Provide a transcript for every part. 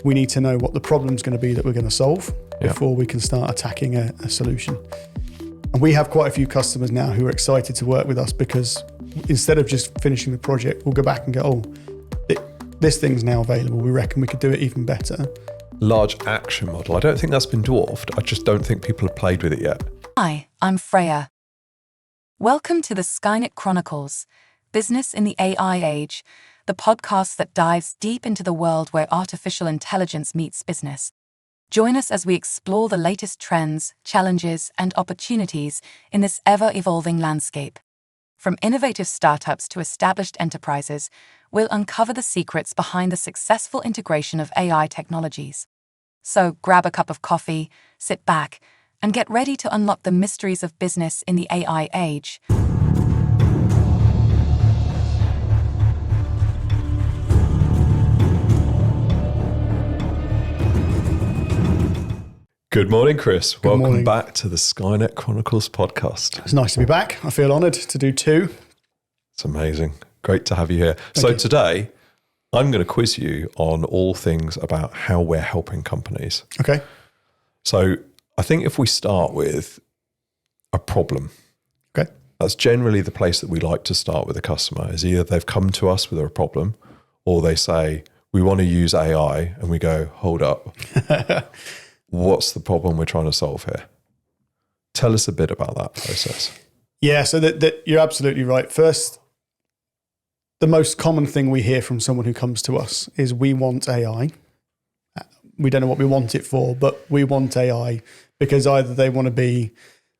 we need to know what the problem's going to be that we're going to solve before we can start attacking a solution. And we have quite a few customers now who are excited to work with us because instead of just finishing the project, we'll go back and go, this thing's now available. We reckon we could do it even better. Large action model. I don't think that's been dwarfed. I just don't think people have played with it yet. Hi, I'm Freya. Welcome to the Skynet Chronicles, Business in the AI Age, the podcast that dives deep into the world where artificial intelligence meets business. Join us as we explore the latest trends, challenges, and opportunities in this ever-evolving landscape. From innovative startups to established enterprises, we'll uncover the secrets behind the successful integration of AI technologies. So grab a cup of coffee, sit back, and get ready to unlock the mysteries of business in the AI age. Good morning, Chris. Good Welcome morning. back to the Skynet Chronicles podcast. It's nice to be back. I feel honoured to do two. It's amazing. Great to have you here. Thank you. Today, I'm going to quiz you on all things about how we're helping companies. Okay. So I think if we start with a problem, Okay. that's generally the place that we like to start with a customer, is either they've come to us with a problem or they say, we want to use AI, and we go, hold up. What's the problem we're trying to solve here? Tell us a bit about that process. Yeah, so that you're absolutely right. First, the most common thing we hear from someone who comes to us is we want AI. We don't know what we want it for, but we want AI because either they want to be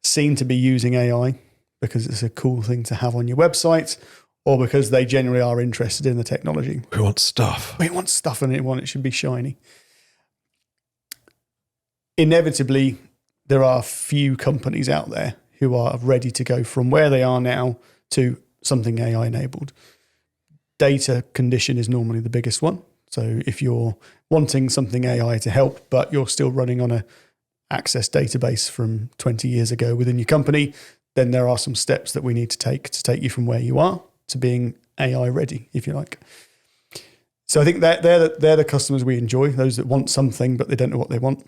seen to be using AI because it's a cool thing to have on your website, or because they generally are interested in the technology. We want stuff. We want stuff and it should be shiny. Inevitably, there are few companies out there who are ready to go from where they are now to something AI enabled. Data condition is normally the biggest one. So if you're wanting something AI to help, but you're still running on a Access database from 20 years ago within your company, then there are some steps that we need to take you from where you are to being AI ready, if you like. So I think that they're the customers we enjoy, those that want something, but they don't know what they want.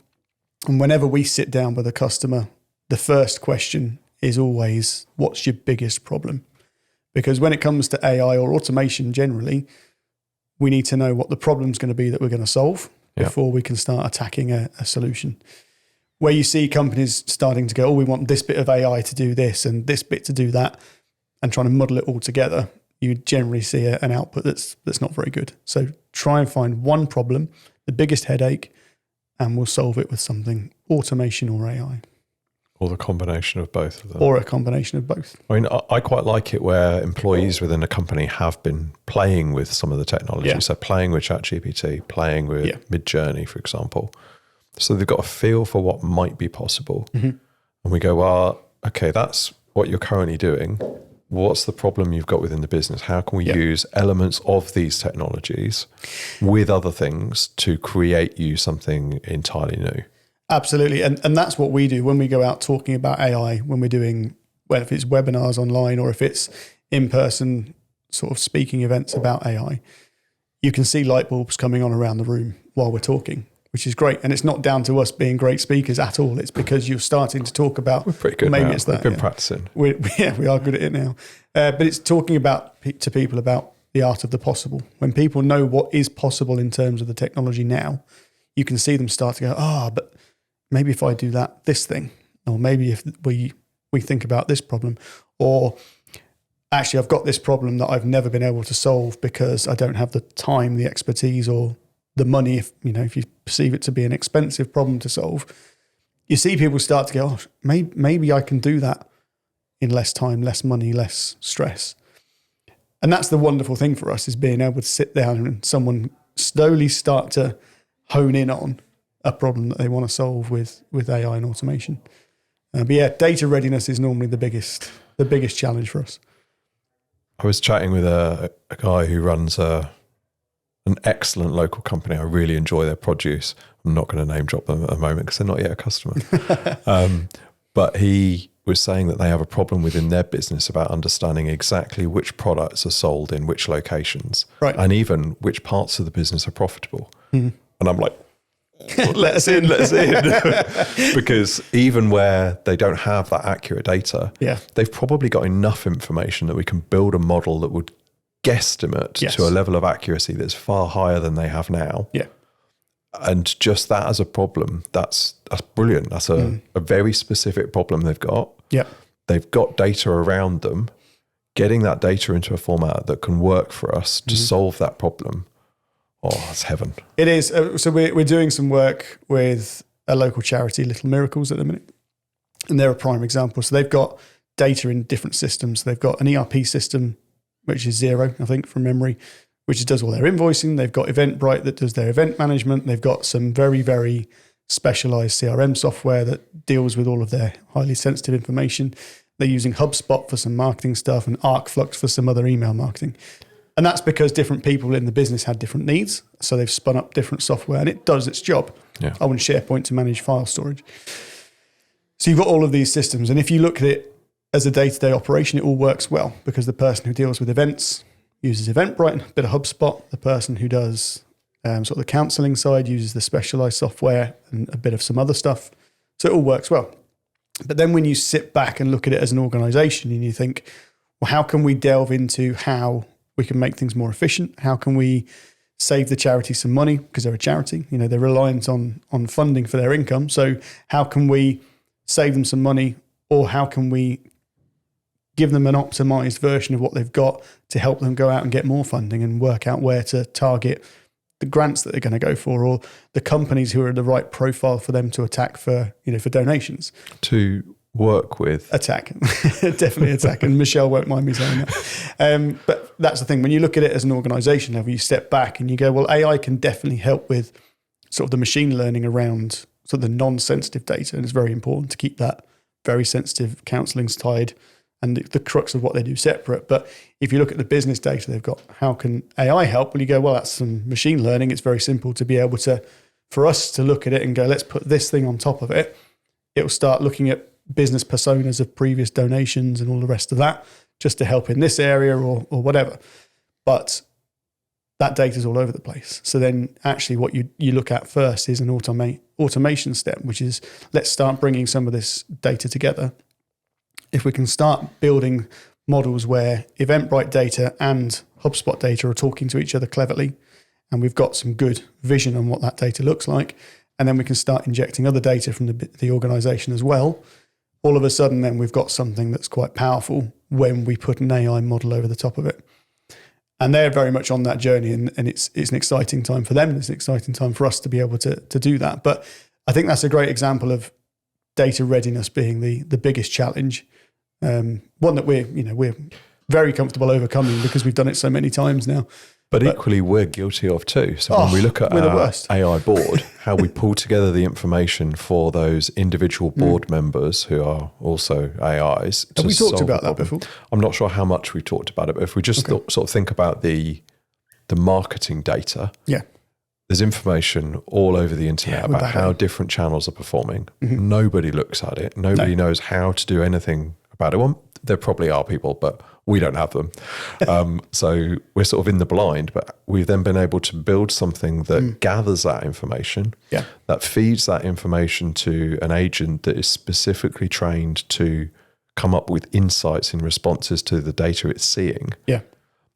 And whenever we sit down with a customer, the first question is always, what's your biggest problem? Because when it comes to AI or automation generally, we need to know what the problem's going to be that we're going to solve before we can start attacking a solution. Where you see companies starting to go, we want this bit of AI to do this and this bit to do that, and trying to muddle it all together, you generally see an output that's not very good. So try and find one problem, the biggest headache, and we'll solve it with something, automation or AI. Or the combination of both of them. Or a combination of both. I mean, I quite like it where employees within a company have been playing with some of the technology. Yeah. So playing with ChatGPT, playing with Midjourney, for example. So they've got a feel for what might be possible. Mm-hmm. And we go, well, okay, that's what you're currently doing. What's the problem you've got within the business? How can we use elements of these technologies with other things to create you something entirely new? Absolutely. And that's what we do when we go out talking about AI, when we're doing, well, if it's webinars online or if it's in-person sort of speaking events about AI, you can see light bulbs coming on around the room while we're talking, which is great. And it's not down to us being great speakers at all. It's because you're starting to talk about, we're pretty good maybe now. It's that. We've been practicing. We are good at it now. But it's talking to people about the art of the possible. When people know what is possible in terms of the technology now, you can see them start to go, but maybe if I do this thing, or maybe if we think about this problem, or actually I've got this problem that I've never been able to solve because I don't have the time, the expertise, or the money. If you perceive it to be an expensive problem to solve, you see people start to go, maybe I can do that in less time, less money, less stress. And that's the wonderful thing for us, is being able to sit down and someone slowly start to hone in on a problem that they want to solve with AI and automation. But data readiness is normally the biggest challenge for us. I was chatting with a guy who runs an excellent local company. I really enjoy their produce. I'm not going to name drop them at the moment because they're not yet a customer. But he was saying that they have a problem within their business about understanding exactly which products are sold in which locations, right, and even which parts of the business are profitable. Mm-hmm. And I'm like, let us in. Because even where they don't have that accurate data, they've probably got enough information that we can build a model that would guesstimate to a level of accuracy that's far higher than they have now. Yeah. And just that as a problem, that's brilliant. That's a very specific problem they've got. Yeah. They've got data around them. Getting that data into a format that can work for us to solve that problem. Oh, that's heaven. It is. So we're doing some work with a local charity, Little Miracles, at the minute. And they're a prime example. So they've got data in different systems. They've got an ERP system, which is Xero, I think, from memory, which does all their invoicing. They've got Eventbrite that does their event management. They've got some very, very specialized CRM software that deals with all of their highly sensitive information. They're using HubSpot for some marketing stuff and ArcFlux for some other email marketing. And that's because different people in the business had different needs. So they've spun up different software and it does its job. Yeah. I want SharePoint to manage file storage. So you've got all of these systems. And if you look at it as a day-to-day operation, it all works well because the person who deals with events uses Eventbrite, a bit of HubSpot. The person who does sort of the counseling side uses the specialized software and a bit of some other stuff. So it all works well. But then when you sit back and look at it as an organization and you think, well, how can we delve into how we can make things more efficient? How can we save the charity some money? Because they're a charity, they're reliant on funding for their income. So how can we save them some money, or how can we give them an optimized version of what they've got to help them go out and get more funding and work out where to target the grants that they're going to go for, or the companies who are the right profile for them to attack for, for donations. To work with. Attack. Definitely attack. And Michelle won't mind me saying that. But that's the thing. When you look at it as an organization level, you step back and you go, well, AI can definitely help with sort of the machine learning around sort of the non-sensitive data. And it's very important to keep that very sensitive counseling's tied and the crux of what they do separate. But if you look at the business data they've got, how can AI help? Well, you go, well, that's some machine learning. It's very simple to be able to, for us to look at it and go, let's put this thing on top of it. It'll start looking at business personas of previous donations and all the rest of that, just to help in this area or whatever. But that data is all over the place. So then actually what you look at first is an automation step, which is let's start bringing some of this data together. If we can start building models where Eventbrite data and HubSpot data are talking to each other cleverly, and we've got some good vision on what that data looks like, and then we can start injecting other data from the organization as well, all of a sudden then we've got something that's quite powerful when we put an AI model over the top of it. And they're very much on that journey, and it's an exciting time for them. It's an exciting time for us to be able to do that. But I think that's a great example of data readiness being the biggest challenge. One that we're very comfortable overcoming because we've done it so many times now. But equally, we're guilty of too. So when we look at our AI board, how we pull together the information for those individual board members who are also AIs. Have we talked about that before? I'm not sure how much we've talked about it, but if we just sort of think about the marketing data, there's information all over the internet about how different channels are performing. Mm-hmm. Nobody looks at it. Nobody knows how to do anything about it. Well, there probably are people, but we don't have them. So we're sort of in the blind, but we've then been able to build something that gathers that information, that feeds that information to an agent that is specifically trained to come up with insights in responses to the data it's seeing. Yeah.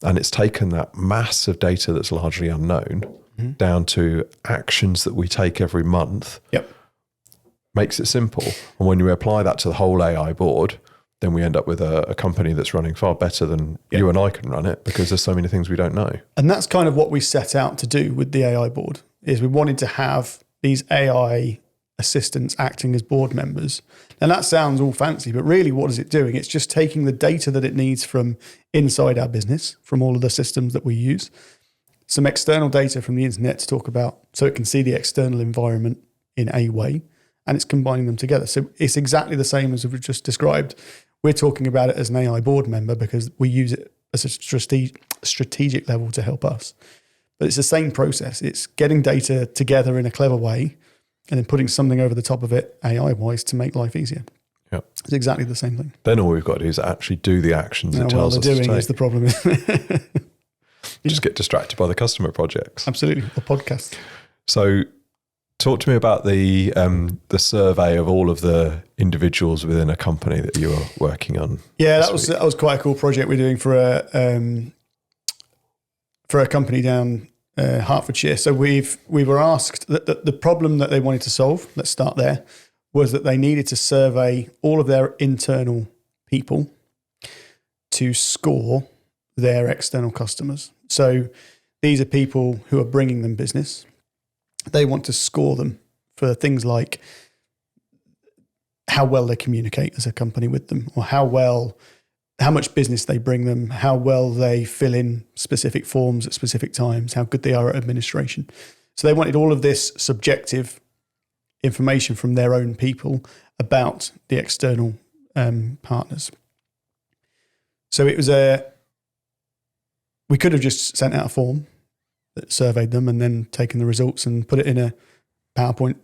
And it's taken that mass of data that's largely unknown down to actions that we take every month. Yep. Makes it simple. And when you apply that to the whole AI board, then we end up with a company that's running far better than you and I can run it, because there's so many things we don't know. And that's kind of what we set out to do with the AI board, is we wanted to have these AI assistants acting as board members. And that sounds all fancy, but really what is it doing? It's just taking the data that it needs from inside our business, from all of the systems that we use, some external data from the internet to talk about, so it can see the external environment in a way, and it's combining them together. So it's exactly the same as we've just described. We're talking about it as an AI board member because we use it as a strategic level to help us. But it's the same process. It's getting data together in a clever way and then putting something over the top of it AI-wise to make life easier. Yep. It's exactly the same thing. Then all we've got to do is actually do the actions it tells us to take. Doing is the problem. You just get distracted by the customer projects. Absolutely. Or podcasts. So talk to me about the survey of all of the individuals within a company that you were working on. Yeah, that was quite a cool project we're doing for a company down Hertfordshire. So we were asked that the problem that they wanted to solve, let's start there, was that they needed to survey all of their internal people to score their external customers. So these are people who are bringing them business. They want to score them for things like how well they communicate as a company with them, or how much business they bring them, how well they fill in specific forms at specific times, how good they are at administration. So they wanted all of this subjective information from their own people about the external partners. So it was we could have just sent out a form that surveyed them and then taken the results and put it in a PowerPoint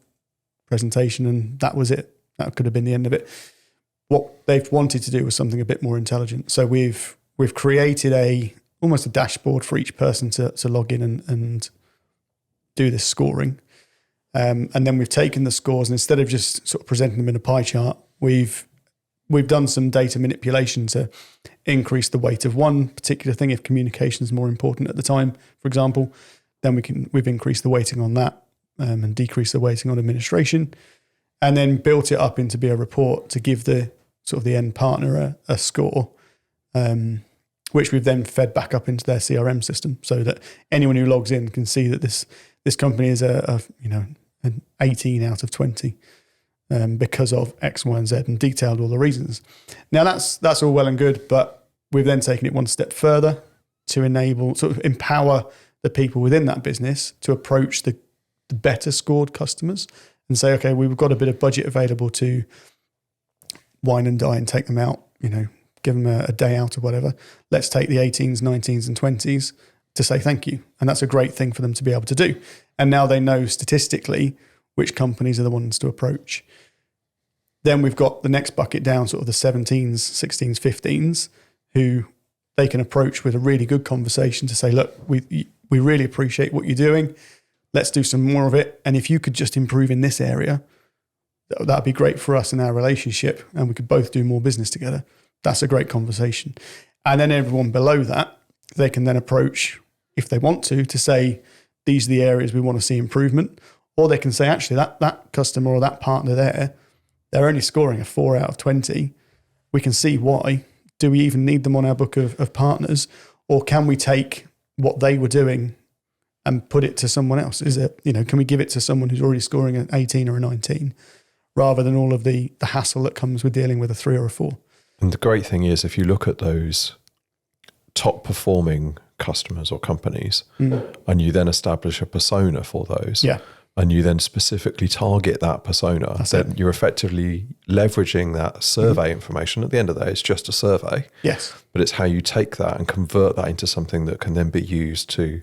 presentation, and that was it. That could have been the end of it. What they've wanted to do was something a bit more intelligent. So we've created almost a dashboard for each person to log in and do this scoring. And then we've taken the scores, and instead of just sort of presenting them in a pie chart, we've done some data manipulation to increase the weight of one particular thing. If communication is more important at the time, for example, then we've increased the weighting on that and decreased the weighting on administration, and then built it up into be a report to give the sort of the end partner a score, which we've then fed back up into their CRM system, so that anyone who logs in can see that this company is an 18 out of 20. Because of X, Y, and Z, and detailed all the reasons. Now that's all well and good, but we've then taken it one step further to empower the people within that business to approach the better scored customers and say, okay, we've got a bit of budget available to wine and dine and take them out, give them a day out or whatever. Let's take the 18s, 19s, and 20s to say thank you. And that's a great thing for them to be able to do. And now they know statistically which companies are the ones to approach. Then we've got the next bucket down, sort of the 17s, 16s, 15s, who they can approach with a really good conversation to say, look, we really appreciate what you're doing. Let's do some more of it. And if you could just improve in this area, that'd be great for us in our relationship, and we could both do more business together. That's a great conversation. And then everyone below that, they can then approach, if they want to say, these are the areas we want to see improvement. Or they can say, actually, that customer or that partner there, they're only scoring a 4 out of 20. We can see why. Do we even need them on our book of partners? Or can we take what they were doing and put it to someone else? Can we give it to someone who's already scoring an 18 or a 19, rather than all of the hassle that comes with dealing with a 3 or a 4? And the great thing is, if you look at those top performing customers or companies, and you then establish a persona for those, and you then specifically target that persona, then you're effectively leveraging that survey information. At the end of the day, it's just a survey. Yes. But it's how you take that and convert that into something that can then be used to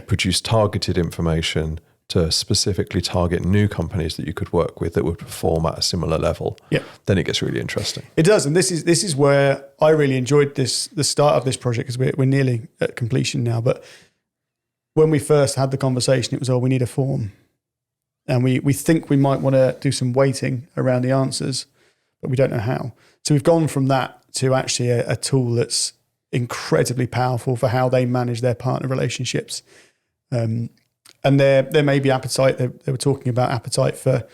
produce targeted information to specifically target new companies that you could work with that would perform at a similar level. Yeah. Then it gets really interesting. It does. And this is where I really enjoyed the start of this project, because we're nearly at completion now. But when we first had the conversation, it was, we need a form. And we think we might want to do some weighting around the answers, but we don't know how. So we've gone from that to actually a tool that's incredibly powerful for how they manage their partner relationships. And there may be appetite. They were talking about appetite for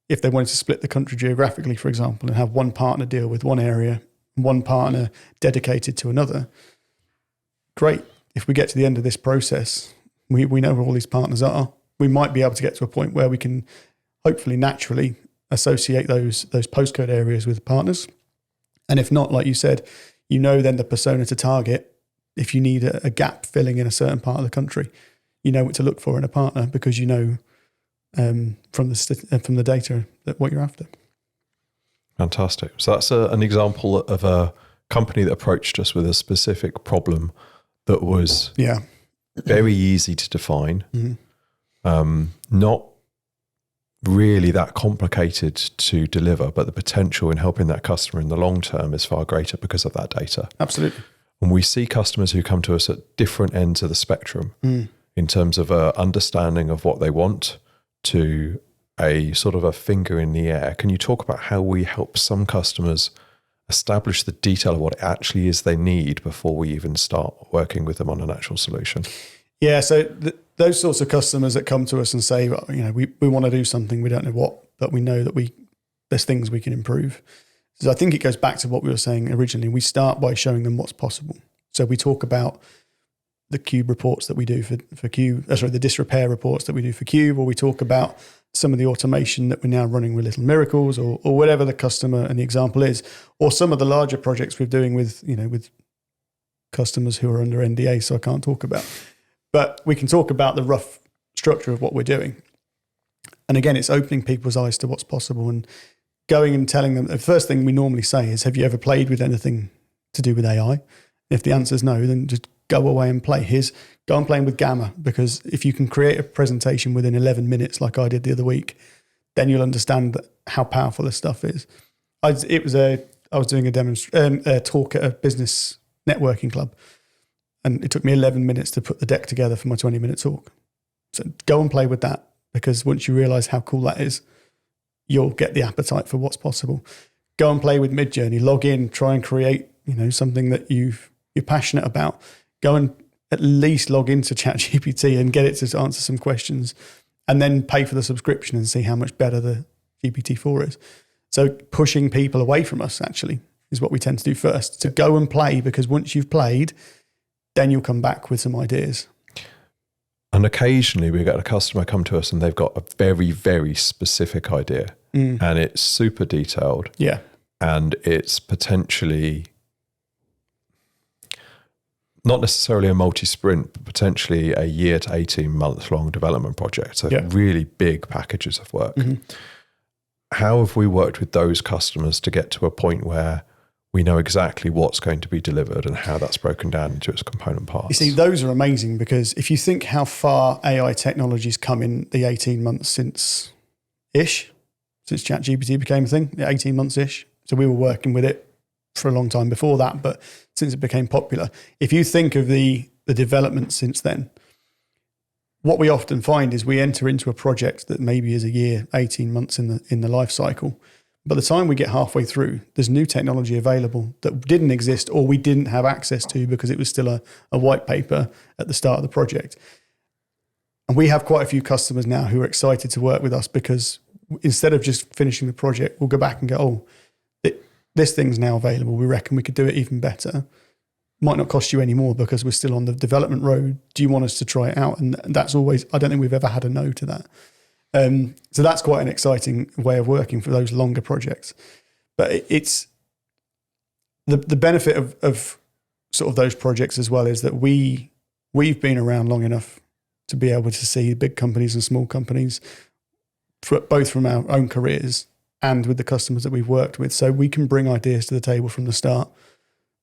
if they wanted to split the country geographically, for example, and have one partner deal with one area, one partner dedicated to another. Great. If we get to the end of this process, we know where all these partners are. We might be able to get to a point where we can hopefully naturally associate those postcode areas with partners. And if not, like you said, then the persona to target if you need a gap filling in a certain part of the country. You know what to look for in a partner, because from the data that what you're after. Fantastic. So that's an example of a company that approached us with a specific problem that was very easy to define. Mm-hmm. Not really that complicated to deliver, but the potential in helping that customer in the long term is far greater because of that data. Absolutely. And we see customers who come to us at different ends of the spectrum. in terms of a understanding of what they want to a sort of a finger in the air. Can you talk about how we help some customers establish the detail of what it actually is they need before we even start working with them on an actual solution? Yeah, so those sorts of customers that come to us and say, well, we want to do something, we don't know what, but we know that there's things we can improve. So I think it goes back to what we were saying originally. We start by showing them what's possible. So we talk about the Cube reports that we do for Cube, the disrepair reports that we do for Cube, or we talk about some of the automation that we're now running with Little Miracles, or whatever the customer and the example is, or some of the larger projects we're doing with customers who are under NDA, so I can't talk about. But we can talk about the rough structure of what we're doing. And again, it's opening people's eyes to what's possible and going and telling them. The first thing we normally say is, have you ever played with anything to do with AI? If the answer is no, then just go away and play. Go and play with Gamma, because if you can create a presentation within 11 minutes, like I did the other week, then you'll understand how powerful this stuff is. I was doing a talk at a business networking club, and it took me 11 minutes to put the deck together for my 20-minute talk. So go and play with that, because once you realize how cool that is, you'll get the appetite for what's possible. Go and play with Midjourney, log in, try and create, something that you're passionate about. Go and at least log into ChatGPT and get it to answer some questions, and then pay for the subscription and see how much better the GPT-4 is. So pushing people away from us actually is what we tend to do first. To go and play, because once you've played, then you'll come back with some ideas. And occasionally we get a customer come to us and they've got a very, very specific idea, and it's super detailed. Yeah. And it's potentially not necessarily a multi-sprint, but potentially a year to 18 month long development project. So really big packages of work. Mm-hmm. How have we worked with those customers to get to a point where we know exactly what's going to be delivered and how that's broken down into its component parts? You see, those are amazing, because if you think how far AI technology's come in the 18 months since ChatGPT became a thing, 18 months-ish. So we were working with it for a long time before that, but since it became popular, if you think of the development since then, what we often find is we enter into a project that maybe is a year, 18 months in the life cycle. By the time we get halfway through, there's new technology available that didn't exist or we didn't have access to because it was still a white paper at the start of the project. And we have quite a few customers now who are excited to work with us, because instead of just finishing the project, we'll go back and go, this thing's now available. We reckon we could do it even better. Might not cost you any more because we're still on the development road. Do you want us to try it out? And that's always, I don't think we've ever had a no to that. So that's quite an exciting way of working for those longer projects. But it's the benefit of sort of those projects as well is that we've been around long enough to be able to see big companies and small companies, both from our own careers and with the customers that we've worked with. So we can bring ideas to the table from the start,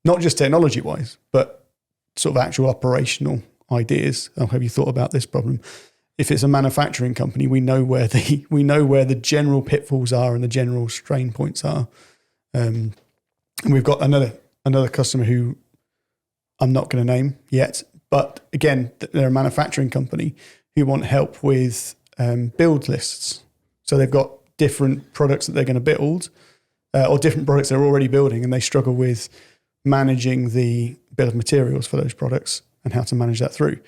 not just technology-wise, but sort of actual operational ideas. Oh, have you thought about this problem? If it's a manufacturing company, we know where the general pitfalls are and the general strain points are. And we've got another customer who I'm not going to name yet, but again, they're a manufacturing company who want help with build lists. So they've got different products that they're going to build, or different products they're already building, and they struggle with managing the bill of materials for those products and how to manage that through.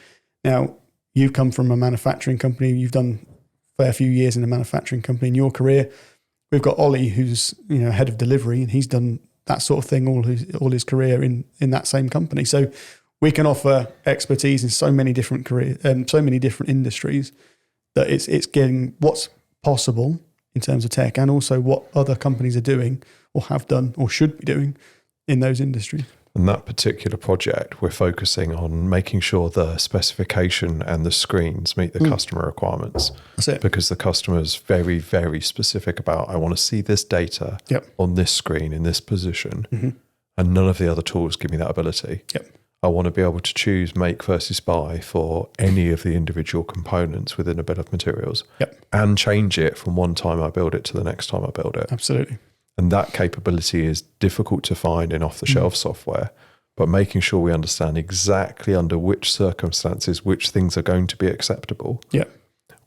Now, you've come from a manufacturing company. You've done a fair few years in a manufacturing company in your career. We've got Ollie, who's head of delivery, and he's done that sort of thing all his career in that same company. So we can offer expertise in so many different so many different industries, that it's getting what's possible in terms of tech, and also what other companies are doing or have done or should be doing in those industries. And that particular project, we're focusing on making sure the specification and the screens meet the customer requirements. That's it. Because the customer is very, very specific about, I want to see this data on this screen in this position, and none of the other tools give me that ability. Yep. I want to be able to choose make versus buy for any of the individual components within a bill of materials, and change it from one time I build it to the next time I build it. Absolutely. And that capability is difficult to find in off-the-shelf software, but making sure we understand exactly under which circumstances which things are going to be acceptable. Yeah.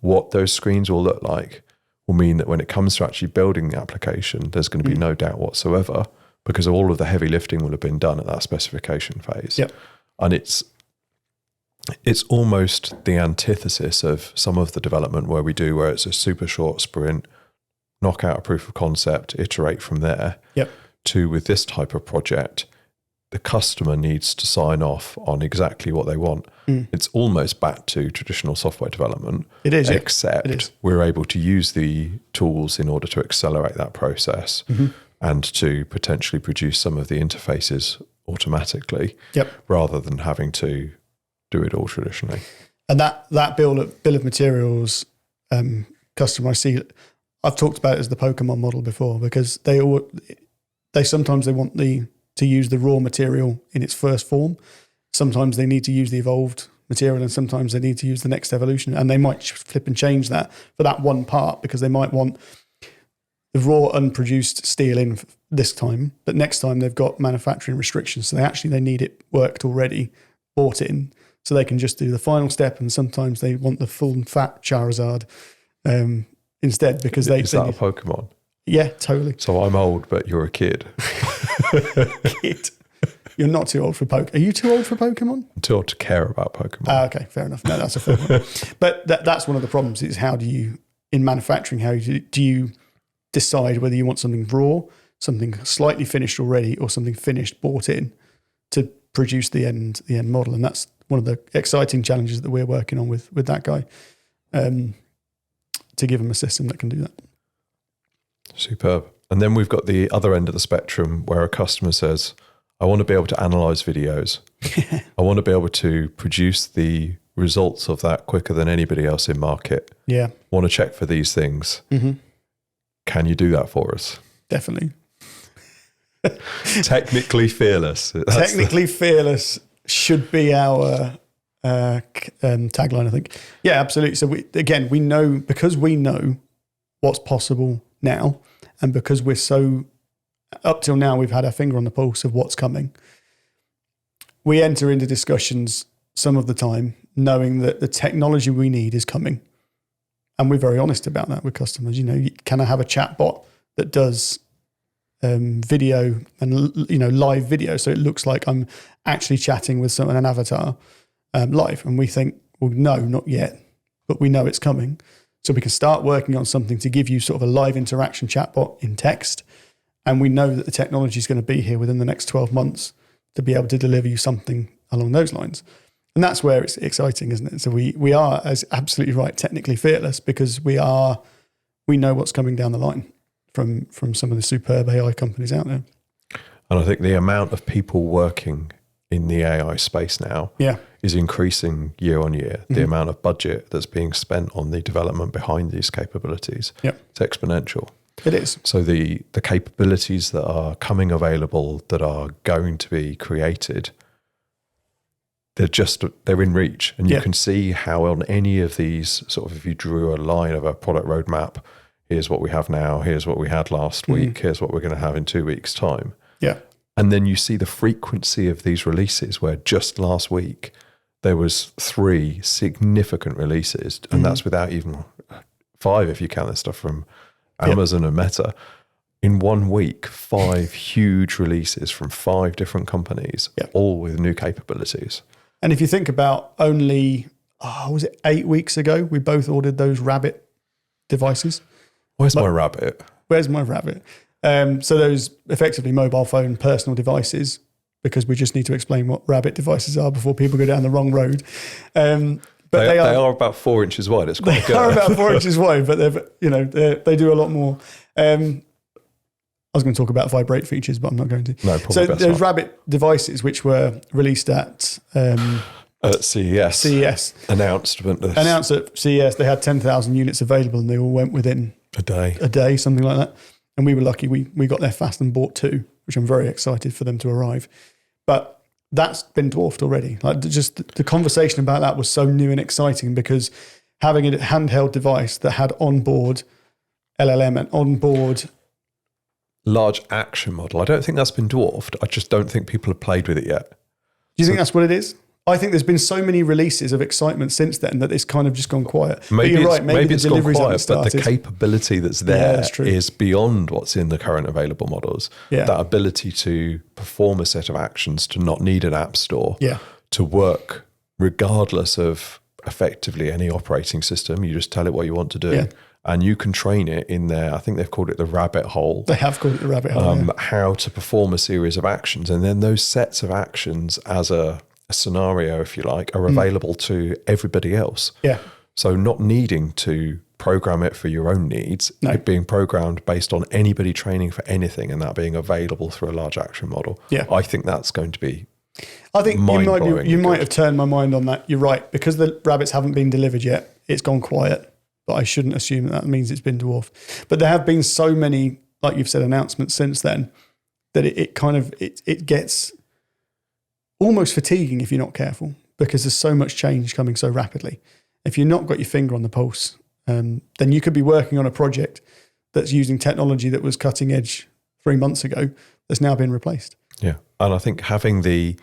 What those screens will look like will mean that when it comes to actually building the application, there's going to be no doubt whatsoever, because all of the heavy lifting will have been done at that specification phase. Yep. And it's almost the antithesis of some of the development where it's a super short sprint, knock out a proof of concept, iterate from there. Yep. To with this type of project, the customer needs to sign off on exactly what they want. It's almost back to traditional software development. It is, except we're able to use the tools in order to accelerate that process and to potentially produce some of the interfaces automatically, rather than having to do it all traditionally. And that bill of materials customer, I see, I've talked about it as the Pokemon model before, because they sometimes they want to use the raw material in its first form. Sometimes they need to use the evolved material, and sometimes they need to use the next evolution. And they might flip and change that for that one part, because they might want the raw unproduced steel in this time, but next time they've got manufacturing restrictions. So they need it worked already, bought in, so they can just do the final step. And sometimes they want the full and fat Charizard instead, because Is that a Pokemon? Yeah, totally. So I'm old, but you're a kid. Kid. You're not too old for Pokemon. Are you too old for Pokemon? I'm too old to care about Pokemon. Okay, fair enough. No, that's a fair one. But that's one of the problems, is how do you, in manufacturing, how do you decide whether you want something raw, something slightly finished already, or something finished, bought in, to produce the end model? And that's one of the exciting challenges that we're working on with that guy, to give him a system that can do that. Superb. And then we've got the other end of the spectrum where a customer says, I want to be able to analyze videos. I want to be able to produce the results of that quicker than anybody else in market. Yeah. Want to check for these things. Can you do that for us? Definitely. Technically fearless. Technically fearless should be our tagline, I think. Yeah, absolutely. So we know, because we know what's possible now, and because we're so, up till now, we've had our finger on the pulse of what's coming. We enter into discussions some of the time knowing that the technology we need is coming. And we're very honest about that with customers. Can I have a chat bot that does video and, live video, so it looks like I'm actually chatting with an avatar live? And we think, well, no, not yet, but we know it's coming. So we can start working on something to give you sort of a live interaction chatbot in text. And we know that the technology is going to be here within the next 12 months to be able to deliver you something along those lines. And that's where it's exciting, isn't it? So we are, as absolutely right, technically fearless, because we know what's coming down the line from some of the superb AI companies out there. And I think the amount of people working in the AI space now is increasing year on year. The amount of budget that's being spent on the development behind these capabilities, it's exponential. It is. So the capabilities that are coming available, that are going to be created, they're in reach. And you can see how on any of these, sort of, if you drew a line of a product roadmap, here's what we have now, here's what we had last week, here's what we're going to have in 2 weeks' time. Yeah. And then you see the frequency of these releases, where just last week there was 3 significant releases, and that's without even 5 if you count the stuff from Amazon and Meta. In 1 week, 5 huge releases from 5 different companies, all with new capabilities. And if you think about only, was it 8 weeks ago, we both ordered those Rabbit devices. Where's my rabbit? Where's my rabbit? So those effectively mobile phone personal devices, because we just need to explain what Rabbit devices are before people go down the wrong road. But they are about 4 inches wide. It's quite good. They are about 4 inches wide, but they do a lot more. I was going to talk about vibrate features, but I'm not going to. No, probably so best those not. Rabbit devices, which were released at CES. Announced at CES. They had 10,000 units available, and they all went within a day, something like that. And we were lucky. We got there fast and bought 2, which I'm very excited for them to arrive. But that's been dwarfed already. Like, just the conversation about that was so new and exciting, because having a handheld device that had onboard LLM and onboard large action model, I don't think that's been dwarfed. I just don't think people have played with it yet. Do you think that's what it is? I think there's been so many releases of excitement since then that it's kind of just gone quiet. Maybe but you're it's, right. Maybe the it's gone deliveries quiet, haven't but the started. capability that's there is beyond what's in the current available models. Yeah. That ability to perform a set of actions, to not need an app store, to work regardless of effectively any operating system. You just tell it what you want to do. And you can train it in there. I think they've called it the rabbit hole. They have called it the rabbit hole. How to perform a series of actions. And then those sets of actions as a scenario, if you like, are available to everybody else. Yeah. So not needing to program it for your own needs, it being programmed based on anybody training for anything and that being available through a large action model. Yeah. I think that's going to be I think you might have turned my mind on that. You're right. Because the rabbits haven't been delivered yet, it's gone quiet. But I shouldn't assume that means it's been dwarfed. But there have been so many, like you've said, announcements since then that it gets almost fatiguing if you're not careful, because there's so much change coming so rapidly. If you've not got your finger on the pulse, then you could be working on a project that's using technology that was cutting edge 3 months ago that's now been replaced. Yeah. And I think having the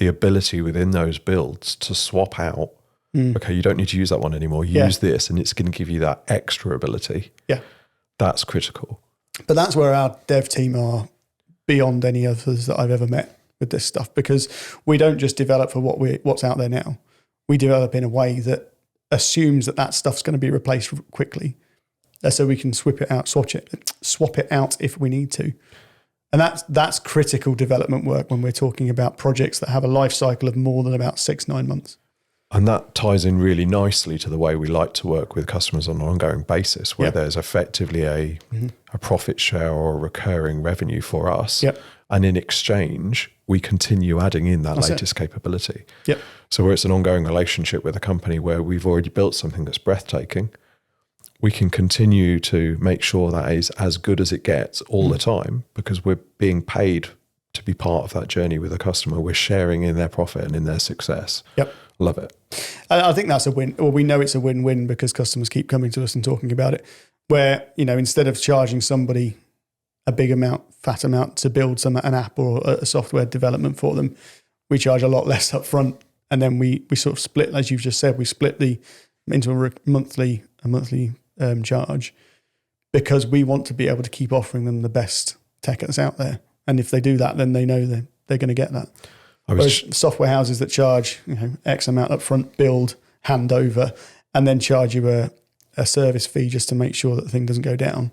ability within those builds to swap out, okay, you don't need to use that one anymore. Use this, and it's going to give you that extra ability. Yeah. That's critical. But that's where our dev team are beyond any others that I've ever met with this stuff, because we don't just develop for what's out there now. We develop in a way that assumes that stuff's going to be replaced quickly, so we can swap it out if we need to. And that's critical development work when we're talking about projects that have a life cycle of more than about 6-9 months. And that ties in really nicely to the way we like to work with customers on an ongoing basis, where there's effectively a profit share or a recurring revenue for us. Yep. And in exchange, we continue adding in that latest capability. Yep. So where it's an ongoing relationship with a company where we've already built something that's breathtaking, we can continue to make sure that is as good as it gets all the time, because we're being paid to be part of that journey with a customer. We're sharing in their profit and in their success. Yep. Love it. I think that's a win. Well, we know it's a win-win because customers keep coming to us and talking about it, where, instead of charging somebody a big amount, fat amount to build an app or a software development for them, we charge a lot less up front. And then we sort of split, as you've just said, we split into a monthly charge, because we want to be able to keep offering them the best tech that's out there. And if they do that, then they know they're going to get that. Whereas software houses that charge X amount up front, build, hand over, and then charge you a service fee just to make sure that the thing doesn't go down,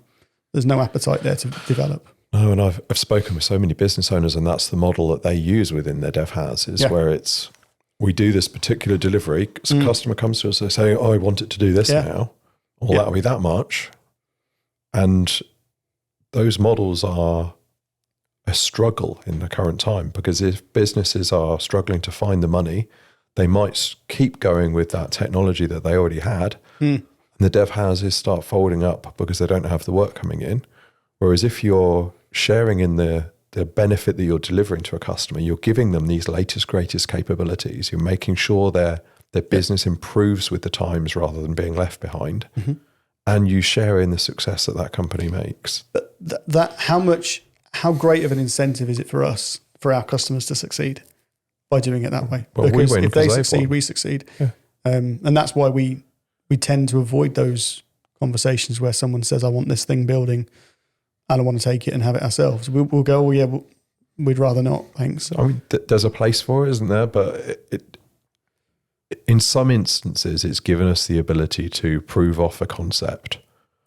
there's no appetite there to develop. No, and I've spoken with so many business owners, and that's the model that they use within their dev houses, where it's, we do this particular delivery, so a customer comes to us, they say, I want it to do this now, or that'll be that much. And those models are a struggle in the current time, because if businesses are struggling to find the money, they might keep going with that technology that they already had, and the dev houses start folding up because they don't have the work coming in. Whereas if you're sharing in the benefit that you're delivering to a customer, you're giving them these latest, greatest capabilities, you're making sure their business improves with the times rather than being left behind, and you share in the success that company makes. But how great of an incentive is it for us, for our customers to succeed by doing it that way? Well, because we win if they because succeed, won. we succeed. Yeah. And that's why we tend to avoid those conversations where someone says, I want this thing building and I want to take it and have it ourselves. We'll go, oh yeah, we'd rather not, thanks. I mean, there's a place for it, isn't there? But in some instances, it's given us the ability to prove off a concept.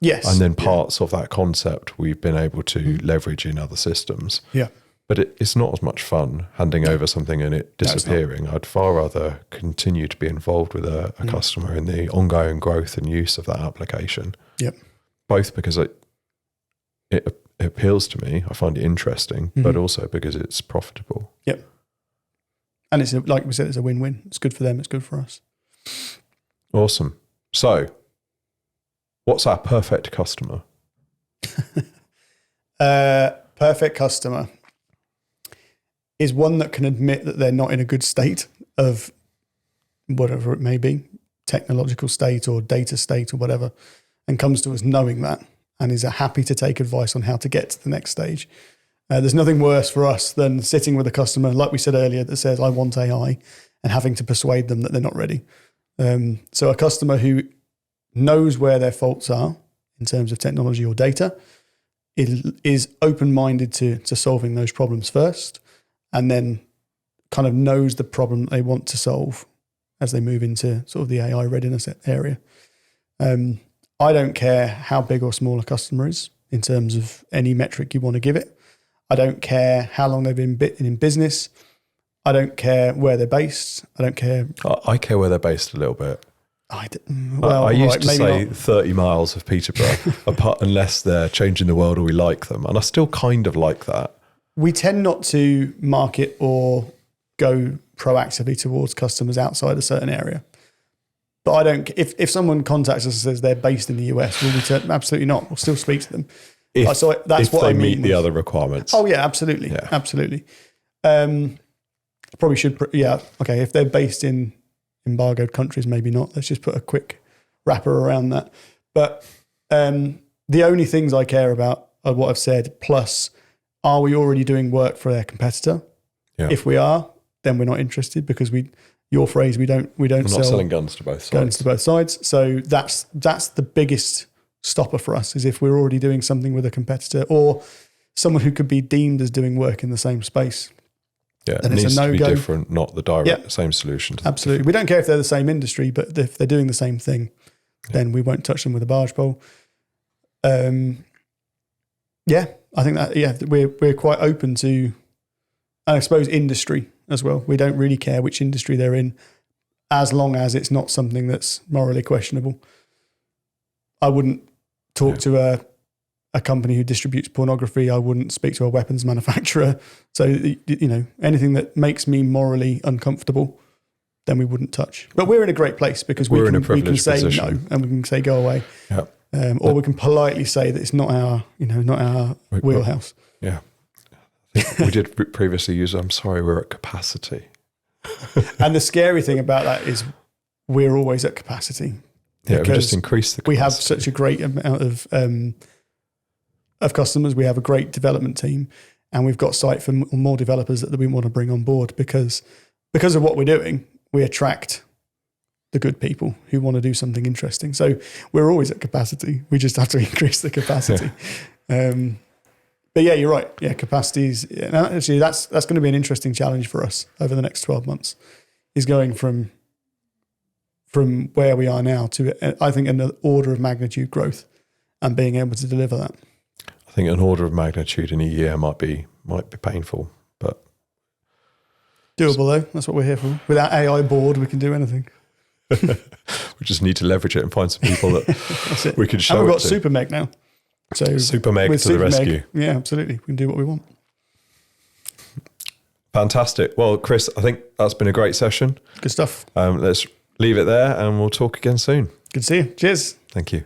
Yes. And then parts of that concept we've been able to leverage in other systems. Yeah. But it's not as much fun handing over something and it disappearing. I'd far rather continue to be involved with a customer in the ongoing growth and use of that application. Yep. Both because it appeals to me, I find it interesting, but also because it's profitable. Yep. And it's like we said, it's a win-win. It's good for them, it's good for us. Awesome. So, what's our perfect customer? Perfect customer is one that can admit that they're not in a good state of whatever it may be, technological state or data state or whatever, and comes to us knowing that and is happy to take advice on how to get to the next stage. There's nothing worse for us than sitting with a customer, like we said earlier, that says, I want AI, and having to persuade them that they're not ready. So a customer who knows where their faults are in terms of technology or data is open-minded to solving those problems first, and then kind of knows the problem they want to solve as they move into sort of the AI readiness area. I don't care how big or small a customer is in terms of any metric you want to give it. I don't care how long they've been in business. I don't care where they're based. I don't care. I care where they're based a little bit. I used to say not. 30 miles of Peterborough, apart unless they're changing the world or we like them. And I still kind of like that. We tend not to market or go proactively towards customers outside a certain area. But I don't. If someone contacts us and says they're based in the US, will we turn? Absolutely not. We'll still speak to them. If That's what they I mean meet the other requirements. Oh yeah, absolutely, absolutely. Probably should. Yeah, okay. If they're based in embargoed countries, maybe not. Let's just put a quick wrapper around that. But the only things I care about are what I've said. Plus, are we already doing work for their competitor? Yeah. If we are, then we're not interested because your phrase, we don't We're not sell selling guns to both sides. Guns to both sides. So that's the biggest stopper for us, is if we're already doing something with a competitor or someone who could be deemed as doing work in the same space. Yeah, it needs to be different, not the direct same solution. Absolutely. We don't care if they're the same industry, but if they're doing the same thing, then we won't touch them with a barge pole. I think that, we're quite open to, and I suppose, industry as well. We don't really care which industry they're in, as long as it's not something that's morally questionable. I wouldn't talk to a company who distributes pornography. I wouldn't speak to a weapons manufacturer. So, anything that makes me morally uncomfortable, then we wouldn't touch. But we're in a great place because we can say position. no, and we can say go away. Yeah. Or we can politely say that it's not our wheelhouse. Yeah. I think we did previously use, I'm sorry, we're at capacity. And the scary thing about that is we're always at capacity. Yeah, we just increase the capacity. We have such a great amount of customers. We have a great development team, and we've got sight for more developers that we want to bring on board because of what we're doing. We attract the good people who want to do something interesting. So we're always at capacity. We just have to increase the capacity. But yeah, you're right. Yeah, capacities. Actually, that's going to be an interesting challenge for us over the next 12 months. Is going from where we are now to, I think, an order of magnitude growth, and being able to deliver that. I think an order of magnitude in a year might be painful, but doable though. That's what we're here for. With our AI board, we can do anything. We just need to leverage it and find some people that we can show. And we've got Super Meg now. So Super Meg to the rescue. Yeah, absolutely. We can do what we want. Fantastic. Well, Chris, I think that's been a great session. Good stuff. Let's leave it there and we'll talk again soon. Good to see you. Cheers. Thank you.